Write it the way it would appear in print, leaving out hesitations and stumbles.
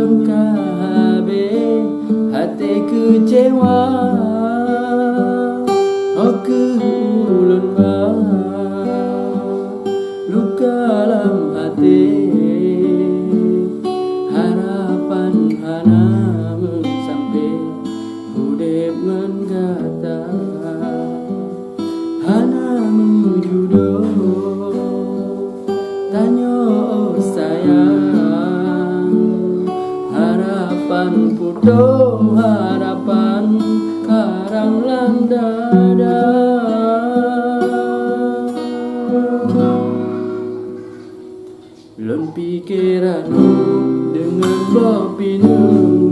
mengkabe hati kecewa aku ulun luka dalam hati harapan hanamu sampai hudep menggata hanamu judo tanya oh sayang harapan puto harapan karang landada lem pikiranmu dengan bopinu